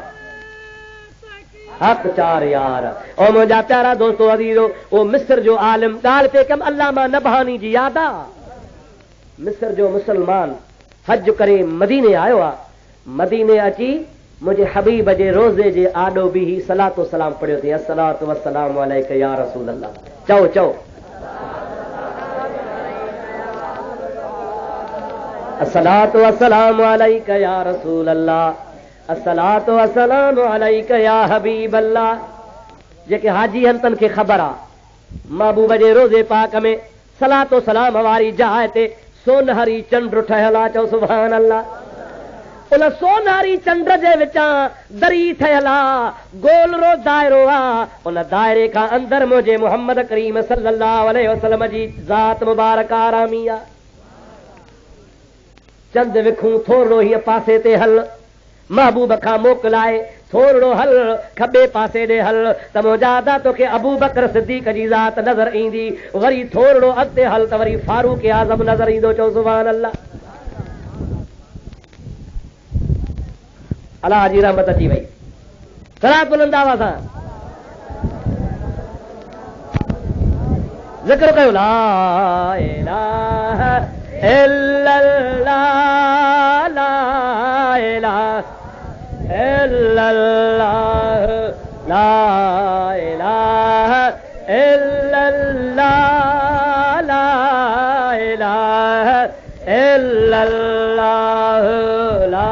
हक़ चार यार। और मुंहिंजा प्यारा दोस्तो अज़ीज़ो, वो मिस्र जो आलिम ॻाल्हि पे कम अल्लामा नबहानी जी याद आहे। मिस्र जो मुसलमान हज करे मदीने आयो आहे, मदीने अची मुझे हबीब जे रोज़े जे आॾो बि ही सलातो सलाम पढ़ियो थी, अस्सलातु वस्सलामु अलैका या रसूल अल्लाह। चओ चओ, अस्सलातु वस्सलामु अलैका या रसूल अल्लाह, अस्सलातु वस्सलामु अलैका या हबीब अल्लाह। जेके हाजी हन तन खे ख़बर आहे महबूब जे रोज़े पाक में सलातो सलाम वारी जाइ ते सोनहरी चंड ठहियल आहे, चओ सुभान अल्लाह। उन सोनारी चंड जे विचां दरी ठहियल आहे, गोल रो दायरो आहे, उन दायरे खां अंदर मुंहिंजे मोहम्मद करीम सल्लल्लाहु अलैहि वसल्लम जी ज़ात मुबारक आरामी आहे। चंद विखूं थोरो हीअ पासे ते हल, महबूब खां मोकिलाए थोरो हल खॿे पासे ॾे हल त मुंहिंजा अदा तोखे अबू बकर सिद्दीक़ जी ज़ात नज़र ईंदी, वरी थोरो अॻिते हल त वरी फारूक आज़म नज़र ईंदो, चओ सुभान अल्लाह। अलाह जी रहमत अची वई। सलात बुलंद आवाज़ सां ज़िक्र कयो, ला इलाहा इल्लल्लाह ला इल्लल्लाह ला इलाहा इल्लल्लाह ला इलाहा इल्लल्लाह ला।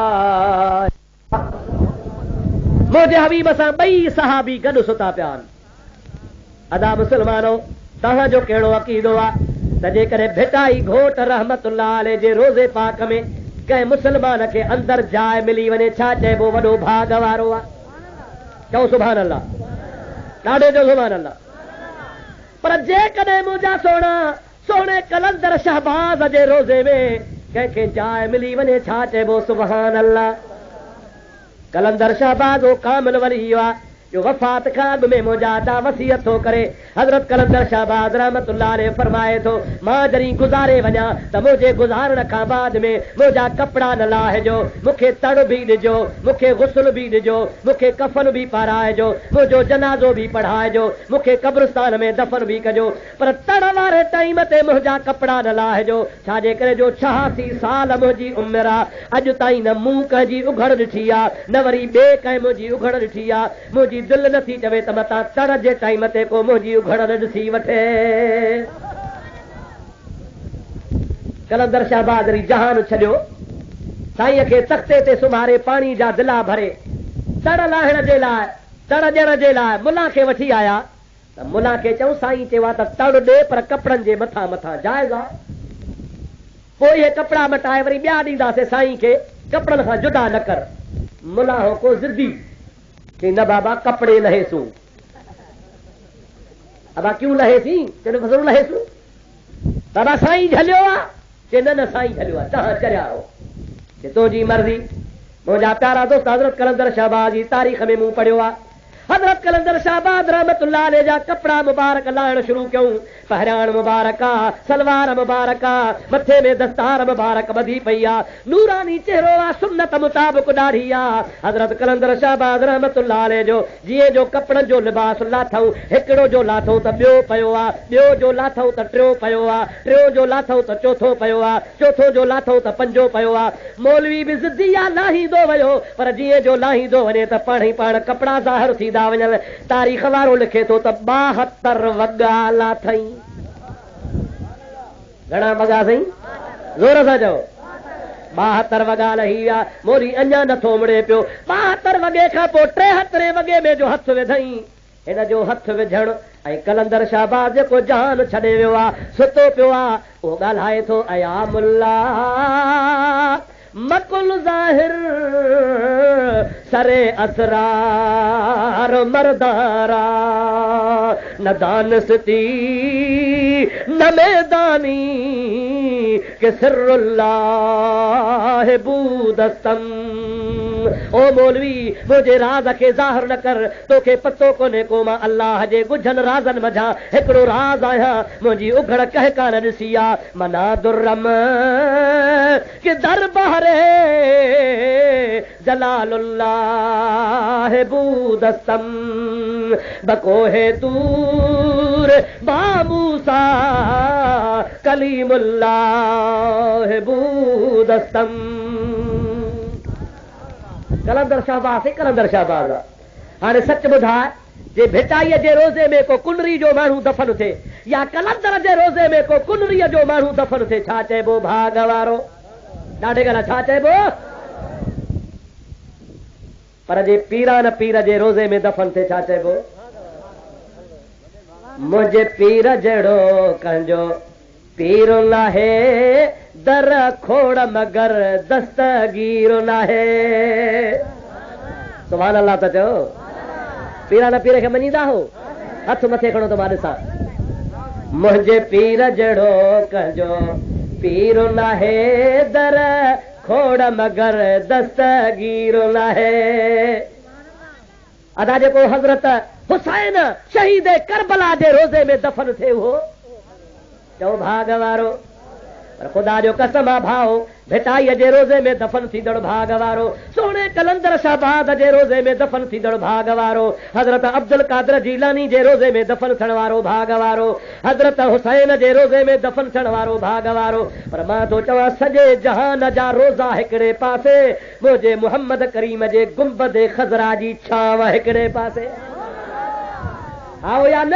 मुझे हबीब सां ॿई सहाबी गॾु सुता पिया आहिनि। अदा मुसलमानो तव्हां जो कहिड़ो अक़ीदो आहे त जेकॾहिं भिटाई घोट रहमतुल्लाह अलैह जे रोज़े पाक में कंहिं मुसलमान खे अंदरि जाइ मिली वञे छा चइबो वॾो भाग वारो आहे? चओ सुभान अल्लाह, ॾाढो जो सुभान अल्लाह। पर जेकॾहिं मुंहिंजा सोना सोने कलंदर शहबाज़ जे रोज़े में कंहिंखे जाइ मिली वञे छा चइबो? सुभान अल्लाह। कलंदर शहबाज़ हो कामिल वली आहे जो वफ़ात खां अॻु में मुंहिंजा अदा वसीयत थो करे। हज़रत कलंदर शहबाज़ रहमतुल्लाह अलैह फरमाए थो मां जॾहिं गुज़ारे वञा त मुंहिंजे गुज़ारण खां बाद में मुंहिंजा कपिड़ा न लाहिजो, मूंखे तड़ बि ॾिजो, मूंखे गुस्ल बि ॾिजो, मूंखे कफ़न बि पाराइजो, मुंहिंजो जनाज़ो बि पढ़ाइजो, मूंखे क़ब्रिस्तान में दफ़न बि कजो। पर तड़ वारे टाइम ते मुंहिंजा कपिड़ा न लाहिजो। छाजे करे जो 86 साल मुंहिंजी उमिरि आहे, अॼु ताईं न मूं कंहिंजी उघड़ ॾिठी आहे न वरी ॿिए कंहिं मुंहिंजी उघड़ ॾिठी आहे। मुंहिंजी दिल नथी चवे त मतां तड़ जे टाइम ते को मुंहिंजी उघड़ ॾिसी वठे। कलंदर शहबाज़ जहान छॾियो, साईं खे तख़्ते ते सुम्हारे पाणी जा दिला भरे तड़ लाहिण जे लाइ तड़ ॾियण जे लाइ मुला खे वठी आया त मुला खे चऊं साईं चयो त तड़ ॾे पर कपिड़नि जे मथां मथां जाइज़ आहे। पोइ इहे कपिड़ा मटाए वरी ॿिया ॾींदासीं साईं खे, कपिड़नि खां जुदा न कर। मुला हो को ज़िद्दी कि न बाबा कपड़े लहेसूं। बाबा क्यों लहेसी? चलो ज़रूर लहेसूं। बाबा साईं झलियो आहे? कि न साईं झलियो आहे, तव्हां चरिया हो कि तुंहिंजी मर्ज़ी। मुंहिंजा प्यारा दोस्त हज़रत कलंदर शहबाज़ जी तारीख़ में मूं पढ़ियो आहे। हज़रत कलंदर शहबाज़ रहमतुल्लाह अलैह जा कपिड़ा मुबारक लाहिण शुरू कयूं। पहराण मुबारक आहे, सलवार मुबारक आहे, मथे में दस्तार मुबारक ॿधी पई आहे, नूरानी चेहरो आहे, सुन्नत मुताबिक़ ॾाढी आहे। हज़रत कलंदर शहबाज़ रहमतुल्लाह अलैह जो जीअं जो कपिड़नि जो लिबास लाथऊं, हिकिड़ो जो लाथऊं त ॿियो पियो आहे, ॿियो जो लाथऊं त टियों पियो आहे, टियों जो लाथऊं त चौथो पियो आहे, चौथो जो लाथऊं त पंजो पियो आहे। मौलवी बि ज़िद्दी आहे, लाहींदो वियो, पर जीअं जो लाहींदो वञे त पाण ई पाण कपिड़ा ज़ाहिर थींदा वञनि। तारीख़ वारो लिखे थो त 72 वॻा लाथई। घणा वॻा साईं? ज़ोर सां चओ। 72 वॻा लही विया। मोरी अञा नथो मिड़े पियो। 72 वॻे खां पोइ 73 वॻे में जो हथ विधई। हिन जो हथ विझण ऐं कलंदर शहबाज़ जेको जहान छॾे वियो आहे, सुतो पियो आहे, उहो ॻाल्हाए थो अया मुल्ला मकुल ज़ाहिर सरे असरार मरदारा न दानस्ती न मैदानी के सिर्रुल्लाह बूदस्तम। ओ मौलवी मुंहिंजे राज़ खे ज़ाहिर न कर, तोखे पतो कोन्हे को मां अल्लाह जे ॻुझनि राज़नि मझां हिकिड़ो राज़ आहियां। मुंहिंजी उघड़ कंहिं कान ॾिसी आहे। मना दुर्रम कि दरबारे जलालुल्लाह बूदस्तम बकोहे तूर बामूसा कलीमुल्लाह बूदस्तम। कलंदर शहबाज़ से कलंदर शहबाज़ हाणे सच ॿुधाए, जे भिटाईअ जे रोज़े में को कुनरी जो माण्हू दफ़न थिए या कलंदर जे रोज़े में को कुनरीअ जो माण्हू दफ़न थिए, छा चइबो? भाग वारो। ॾाढे ॻाल्हि छा चइबो? पर जे पीरान पीर जे रोज़े में दफ़न थिए छा चइबो? मुंहिंजे पीर जहिड़ो कंहिंजो पीर नाहे, दर खोड़ मगर दस्तगीर नाहे। सुभान अल्लाह त चओ। पीरान पीर खे मञींदा हो? हथ मथे खणो त मां ॾिसां। मुंहिंजे पीर जहिड़ो कंहिंजो पीर नाहे, दर खोड़ मगर दस्तगीर नाहे। अदा जेको हज़रत हुसैन शहीद करबला जे रोज़े में दफ़न थिए हो, चओ भाग वारो। पर ख़ुदा जो कसम आहे भाउ, भिटाईअ जे रोज़े में दफ़न थींदड़ भाग वारो, सोणे कलंदर शाहबाद जे रोज़े में दफ़न थींदड़ भाग वारो, हज़रत अब्दुल कादिर जीलानी जे रोज़े में दफ़न थियण वारो भाग वारो, हज़रत हुसैन जे रोज़े में दफ़न थियण वारो भाग वारो। पर मां थो चवां सॼे जहान जा रोज़ा हिकिड़े पासे, मुंहिंजे मुहम्मद करीम जे गुंबद ख़ज़रा जी छांव हिकिड़े पासे। आओ या न,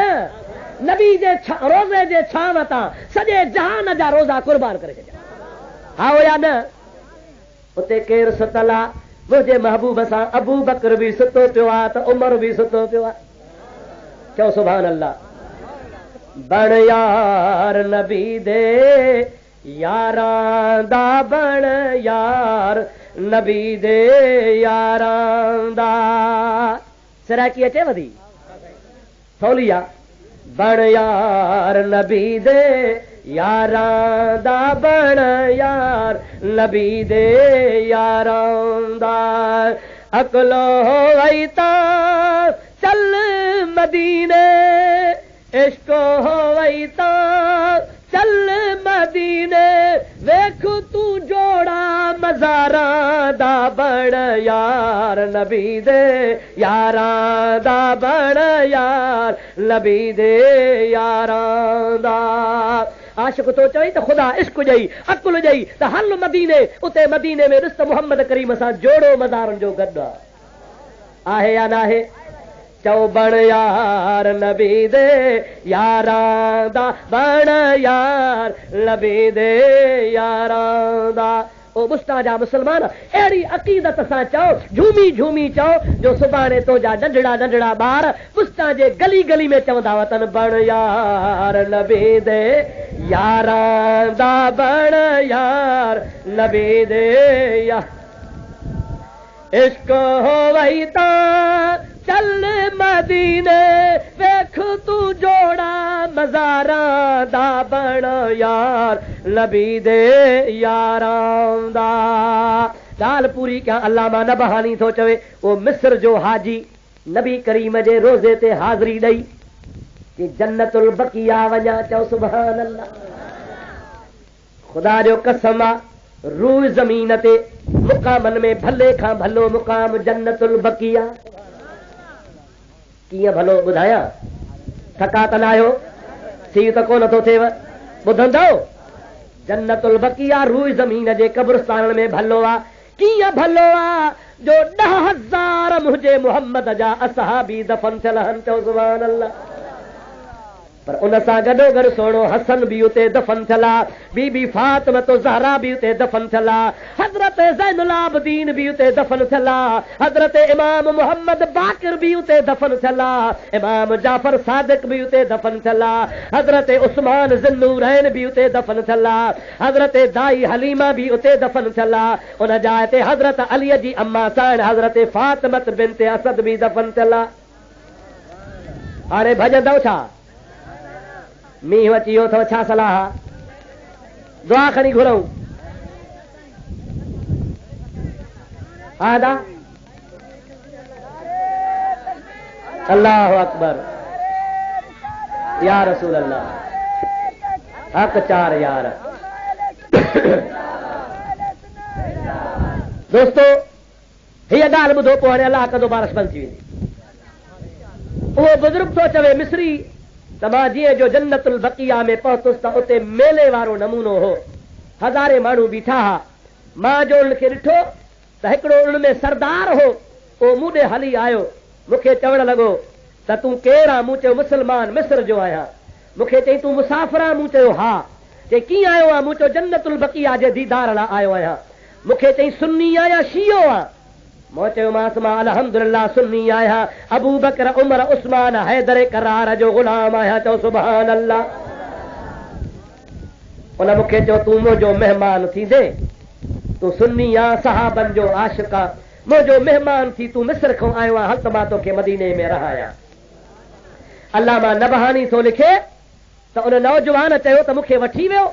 नबी जे रोज़े जे छांव तां सॼे जहान जा रोज़ा कुर्बान करे छॾिया। आओ या न, उते केरु सुतल आहे? मुंहिंजे महबूब सां अबू बकर बि सुतो पियो आहे त उमर बि सुतो पियो आहे। चओ सुभान अल्लाह। बण यार नबी दे यारां दा, बण यार नबी दे यारां दा। सराकी अचे वधी थोली आहे। बण यार नबी दे यारां दा, बण यार नबी दे यारां दा। अकलो वई तां चल मदीने, इश्क वई तां चल मदीने, वेख तू जोड़ा मज़ारां दा, बण यार नबी दे यारां दा, बण यार नबी दे यारां दा। आशिक तो चई त ख़ुदा इश्क ॾेई, अकुल ॾेई त हल मदीने, उते मदीने में ॾिस त मुहम्मद करीम सां जोड़ो मज़ारनि जो गॾु आहे या न आहे? चओ बण यार नबी दे यारां दा, बण यार नबी दे यारां दा। ओ मुस्ता जा मुसलमान, अहिड़ी अक़ीदत सां चओ, झूमी झूमी चओ, जो सुभाणे तुंहिंजा नंढड़ा नंढड़ा ॿार मुस्ता जे गली गली में चवंदा वतन, बण यार नबी दे यारां दा, बण यार नबी दे यार। इश्क हो वही तां चल मदीने, वेख तू जोड़ा मज़ारां दा, बण यार नबी दे यारां दा। ॻाल्हि पूरी कयां, अल्लामा नबहानी थो चवे, वो मिस्र जो हाजी नबी करीम जे रोज़े ते हाज़िरी ॾेई कि जन्नतुल बकिया वञा। चओ सुभान अल्लाह। ख़ुदा जो कसम आहे, रूह ज़मीन ते मुक़ामनि में भले खां भलो मुक़ाम जन्नतुल बकिया। कीअं भलो ॿुधायां? थका त न आहियो? सीउ त कोन थो थिएव? ॿुधंदो? जन्नतुल बकिया रूह ज़मीन जे क़ब्रिस्तान में भलो आहे। कीअं भलो आहे? जो 10,000 मुंहिंजे मुहम्मद जा असहाबी दफ़न थियल आहिनि। चओ सुभान अल्लाह। पर उन सां गॾोगॾु सोणो हसन बि उते दफ़न थियल आहे, बीबी फातिमा ज़हरा बि उते दफ़न थियल आहे, हज़रत ज़ैनुल आबिदीन बि उते दफ़न थियल आहे, हज़रत इमाम मोहम्मद बाक़िर बि उते दफ़न थियल आहे, इमाम जाफ़र सादिक बि उते दफ़न थियल आहे, हज़रत उस्मान ज़ुन्नूरैन बि उते दफ़न थियल आहे, हज़रत दाई हलीमा बि उते दफ़न थियल आहे। उन जाइ ते हज़रत अलीअ जी अम्मा साण हज़रत फातिमा बिन्त असद बि दफ़न थियल आहे। हाणे भॼंदव छा? मींहुं अची वियो अथव, छा सलाह? दुआ खणी घुरऊं? हा दा अल्लाहु अकबर, या रसूल अल्लाह, हक़ चार यार। दोस्तो, हीअ ॻाल्हि ॿुधो, पोइ हाणे अलाह कंदो बारिश बंदि थी वेंदी। उहो बुज़ुर्ग थो चवे मिस्री त मां जीअं जो जन्नतुल बकिया में पहुतुसि त उते मेले वारो नमूनो हो, हज़ारे माण्हू बीठा हा। मां जो उनखे ॾिठो त हिकिड़ो उनमें सरदार हो, उहो मूं ॾे हली आयो, मूंखे चवण लॻो त तूं केरु आहे? मूं चयो मुस्लमान मिस्र जो आहियां। मूंखे चई तूं मुसाफ़िर आहे? मूं चयो हा। चई कीअं आयो आहे? मूं चयो जन्नतुल बकिया जे दीदार लाइ आयो आहियां। मूंखे चई सुन्नी आहियां शियो आहे? मां चयोमांसि मां अल्हम्दुलिल्लाह सुन्नी आहियां, अबू बकर उमर उस्मान हैदर करार जो ग़ुलाम आहियां। चओ सुभान अल्लाह। उन मूंखे चयो तूं मुंहिंजो महिमान थींदे, तूं सुन्नी आहे, सहाबनि जो आशिक़ आहे, मुंहिंजो महिमान थी तूं मिस्र खां आयो आहे, हल त मां तोखे मदीने में रहायां। अल्लामा नबहानी थो लिखे त उन नौजवान चयो त मूंखे वठी वियो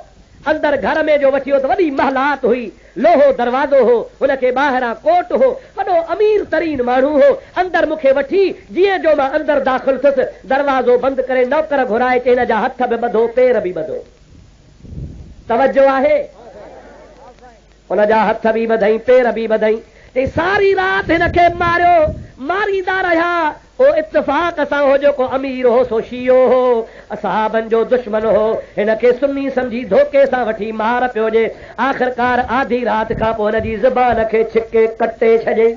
अंदर घर में जो वठी वियो त वॾी महलात हुई, लोहो दरवाज़ो हो, हुनखे ॿाहिरां कोट हो, वॾो अमीर तरीन माण्हू हो। अंदर मूंखे वठी जीअं जो मां अंदर दाख़िल थियुसि, दरवाज़ो बंदि करे नौकर घुराए चई हिन जा हथ बि ॿधो, पेर बि ॿधो। तवज्जो आहे। उन जा हथ बि ॿधई, पेर बि ॿधई, ते सारी रात हिनखे मारियो, मारींदा रहिया। ओ इत्तफाक सां हो जेको अमीर हो सो शियो हो, असहाबनि जो दुश्मन हो, हिनखे सुन्नी सम्झी धोखे सां वठी मार पियो ॾे। आख़िरकार आधी रात खां पोइ हुनजी ज़बान खे छिके कटे छॾियईं।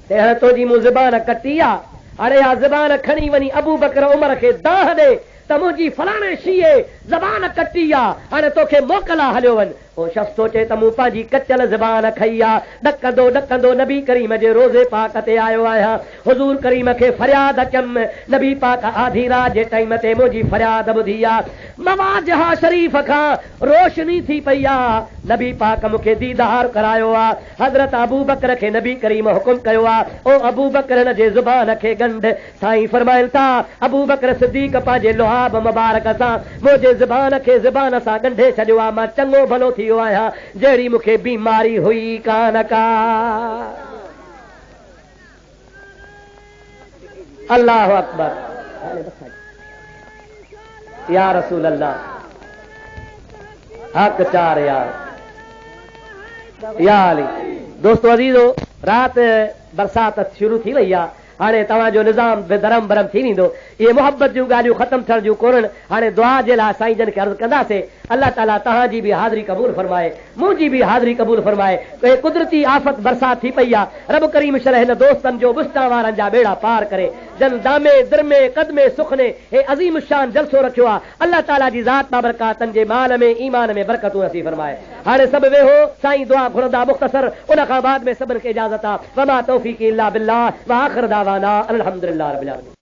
ते हाणे तुंहिंजी मूं ज़बान कटी आहे, हाणे इहा ज़बान खणी वञी अबू बकर उमर खे दाह ॾे त मुंहिंजी फलाणे शीए ज़बान कटी आहे, हाणे तोखे मोकला हलियो वञ। ओ शख़्स सोचे त मूं पंहिंजी कचियल ज़बान खई आहे, ॾकंदो ॾकंदो नबी करीम जे रोज़े पाक ते आयो आहियां। हुज़ूर करीम खे फरियाद कयमि, नबी पाक आधी रात जे टाइम ते मुंहिंजी फरियाद ॿुधी आहे। मवाजहा शरीफ़ खां रोशनी थी पई आहे, नबी पाक मूंखे दीदार करायो आहे। हज़रत अबू बकर खे नबी करीम हुकुम कयो आहे, ओ अबू बकर हिन जे ज़ुबान खे ॻंढ। साईं फरमाइनि था, अबू बकर सिद्दीक़ पंहिंजे लुहाब मुबारक सां मुंहिंजे ज़ुबान खे ज़ुबान सां ॻंढे छॾियो आहे। मां चङो भलो थी वियो आहियां, जहिड़ी मूंखे बीमारी हुई कान का। अल्लाहु अकबर। या रसूल अल्लाह, हक चार यार, या अली। दोस्तो अज़ीज़ो, रात बरसात शुरू थी वई आहे, हाणे तव्हांजो निज़ाम धरम भरम थी वेंदो। इहे मोहब्बत जूं ॻाल्हियूं ख़तमु थियण जूं कोन्हनि। हाणे दुआ जे लाइ साईं जन खे अर्ज़ु कंदासीं, अल्लाह ताला तव्हांजी बि हाज़िरी क़बूल फरमाए, मुंहिंजी बि हाज़िरी क़बूल फरमाए। हे कुदरती आफ़त बरसात थी पई आहे, रब करीम शरह हिन दोस्तनि जो बुस्ता वारनि जा बेड़ा पार करे, जन दामे दिरमे कदमे सुखने हे अज़ीम शान जलसो रखियो आहे। अल्लाह ताला जी ज़ात बाबरकातनि जे माल में ईमान में बरकतूं नसीब फरमाए। हाणे सभु वेहो, साईं दुआ घुरंदा मुख़्तसर, उन खां बाद में सभिनि खे इजाज़त आहे। वमा तौफ़ीक़ी इल्ला बिल्लाह व आख़िर दावाना अल्हम्दुलिल्लाह रब्बिल आलमीन।